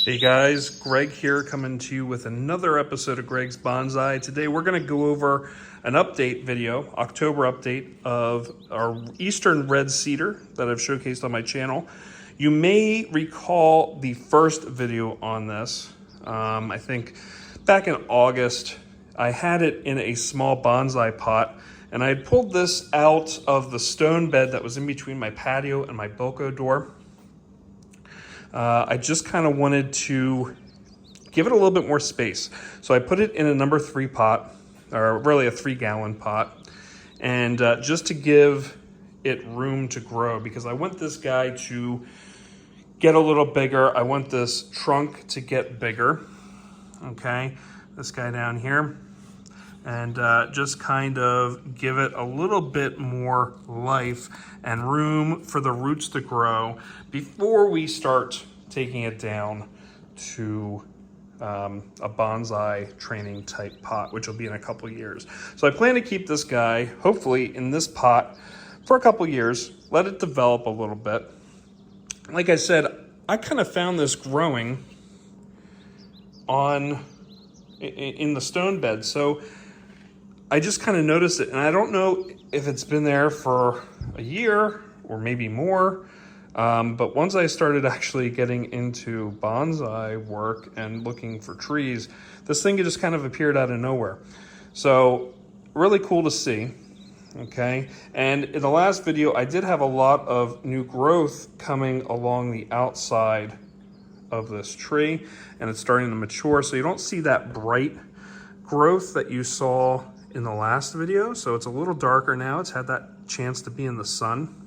Hey guys, Greg here coming to you with another episode of Greg's Bonsai. Today we're going to go over an update video, October update of our Eastern Red Cedar that I've showcased on my channel. You may recall the first video on this. I think back in August, I had it in a small bonsai pot and I had pulled this out of the stone bed that was in between my patio and my balcony door. I just kind of wanted to give it a little bit more space. So I put it in a number 3 pot, or really a 3-gallon pot, and just to give it room to grow, because I want this guy to get a little bigger. I want this trunk to get bigger, okay? This guy down here. And just kind of give it a little bit more life and room for the roots to grow before we start taking it down to a bonsai training type pot, which will be in a couple years. So I plan to keep this guy, hopefully, in this pot for a couple years, let it develop a little bit. Like I said, I kind of found this growing in the stone bed. So I just kind of noticed it, and I don't know if it's been there for a year or maybe more, but once I started actually getting into bonsai work and looking for trees, this thing just kind of appeared out of nowhere. So really cool to see, okay? And in the last video, I did have a lot of new growth coming along the outside of this tree, and it's starting to mature, so you don't see that bright growth that you saw in the last video. So it's a little darker now. It's had that chance to be in the sun.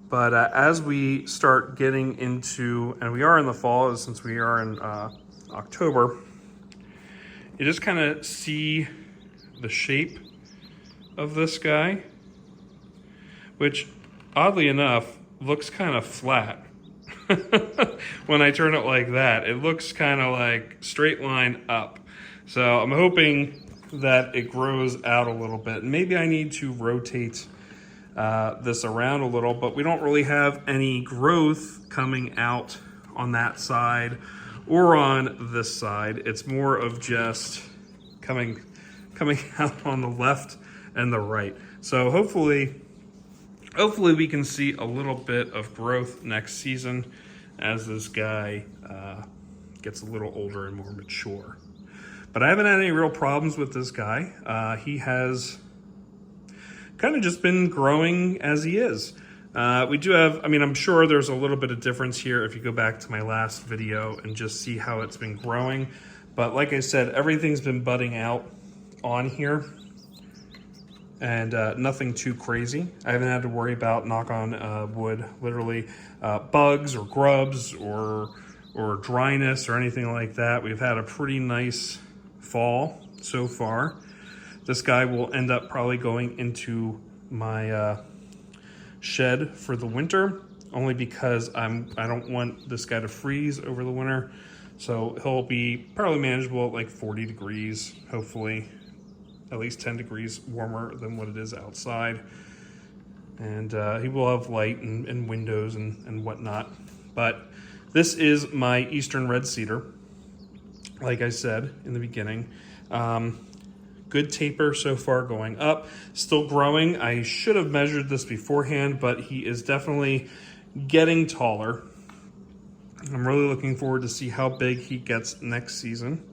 But as we start getting into, and we are in the fall since we are in October, you just kind of see the shape of this guy, which oddly enough looks kind of flat. When I turn it like that, it looks kind of like straight line up. So I'm hoping that it grows out a little bit. Maybe I need to rotate this around a little, but we don't really have any growth coming out on that side or on this side. It's more of just coming out on the left and the right. So hopefully we can see a little bit of growth next season as this guy gets a little older and more mature. But I haven't had any real problems with this guy. He has kind of just been growing as he is. We do have, I'm sure there's a little bit of difference here if you go back to my last video and just see how it's been growing. But like I said, everything's been budding out on here and nothing too crazy. I haven't had to worry about, knock on wood, literally bugs or grubs or dryness or anything like that. We've had a pretty nice fall so far. This guy will end up probably going into my shed for the winter, only because I don't want this guy to freeze over the winter. So he'll be probably manageable at like 40 degrees, hopefully at least 10 degrees warmer than what it is outside. And he will have light and windows and whatnot. But this is my Eastern Red Cedar. Like I said in the beginning, good taper so far going up, still growing. I should have measured this beforehand, but he is definitely getting taller. I'm really looking forward to see how big he gets next season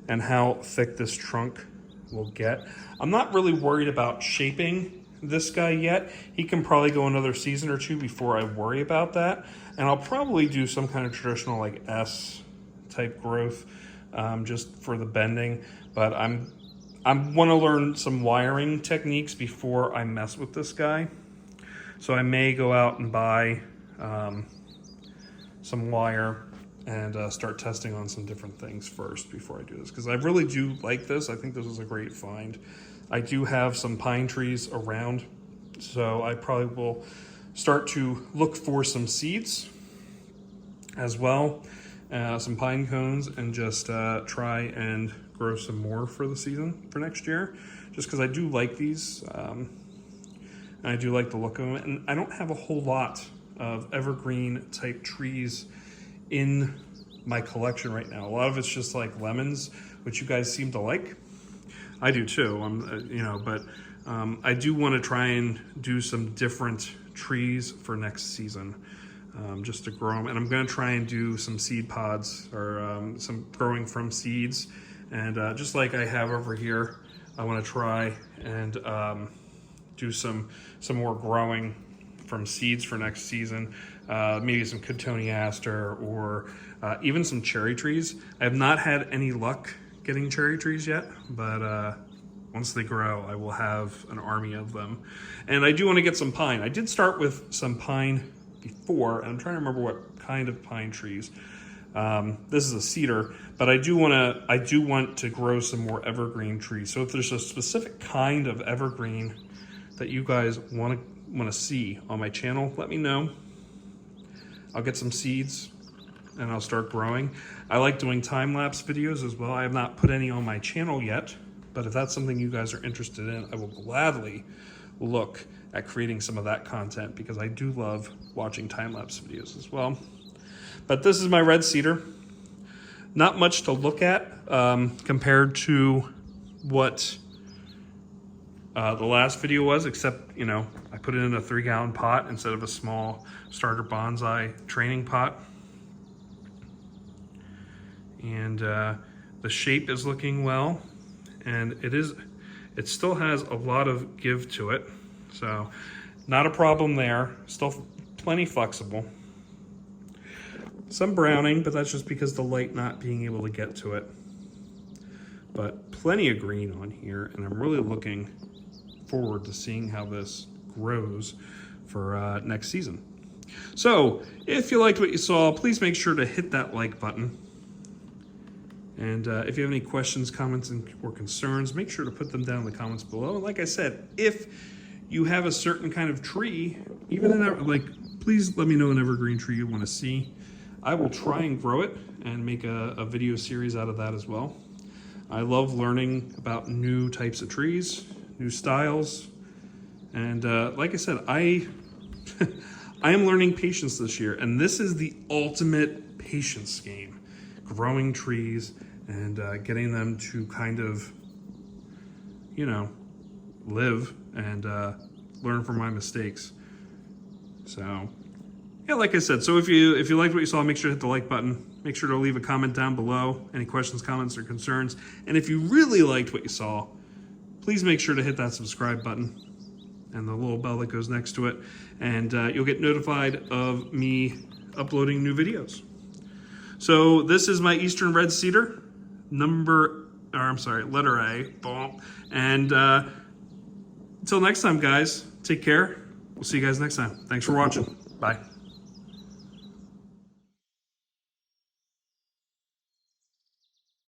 and how thick this trunk will get. I'm not really worried about shaping this guy yet. He can probably go another season or 2 before I worry about that. And I'll probably do some kind of traditional like S type growth just for the bending, but I want to learn some wiring techniques before I mess with this guy. So I may go out and buy some wire and start testing on some different things first before I do this, because I really do like this. I think this is a great find. I do have some pine trees around, so I probably will start to look for some seeds as well, some pine cones, and just try and grow some more for the season for next year, just because I do like these. And I do like the look of them, and I don't have a whole lot of evergreen type trees in my collection right now. A lot of it's just like lemons, which you guys seem to like. I do too, you know, but I do want to try and do some different trees for next season, just to grow them. And I'm going to try and do some seed pods, or some growing from seeds. And just like I have over here, I want to try and do some more growing from seeds for next season. Maybe some cotoneaster, or even some cherry trees. I have not had any luck getting cherry trees yet, but once they grow, I will have an army of them. And I do want to get some pine. I did start with some pine before, and I'm trying to remember what kind of pine trees. This is a cedar, but I do want to grow some more evergreen trees. So if there's a specific kind of evergreen that you guys want to see on my channel, let me know. I'll get some seeds and I'll start growing. I like doing time-lapse videos as well. I have not put any on my channel yet, but if that's something you guys are interested in, I will gladly look at creating some of that content, because I do love watching time-lapse videos as well. But this is my red cedar. Not much to look at compared to what the last video was, except, you know, I put it in a 3-gallon pot instead of a small starter bonsai training pot. And the shape is looking well, and it still has a lot of give to it. So not a problem there, still plenty flexible. Some browning, but that's just because the light not being able to get to it. But plenty of green on here, and I'm really looking forward to seeing how this grows for next season. So if you liked what you saw, please make sure to hit that like button. And if you have any questions, comments, or concerns, make sure to put them down in the comments below. And like I said, if you have a certain kind of tree, even please let me know an evergreen tree you want to see. I will try and grow it and make a video series out of that as well. I love learning about new types of trees, new styles. And like I said, I am learning patience this year, and this is the ultimate patience game. Growing trees and getting them to kind of, you know, live and learn from my mistakes. So yeah, like I said, so if you liked what you saw, make sure to hit the like button. Make sure to leave a comment down below, any questions, comments, or concerns. And if you really liked what you saw, please make sure to hit that subscribe button and the little bell that goes next to it, and you'll get notified of me uploading new videos. So this is my Eastern Red Cedar, letter A. Boom. And until next time, guys, take care. We'll see you guys next time. Thanks for watching. Bye.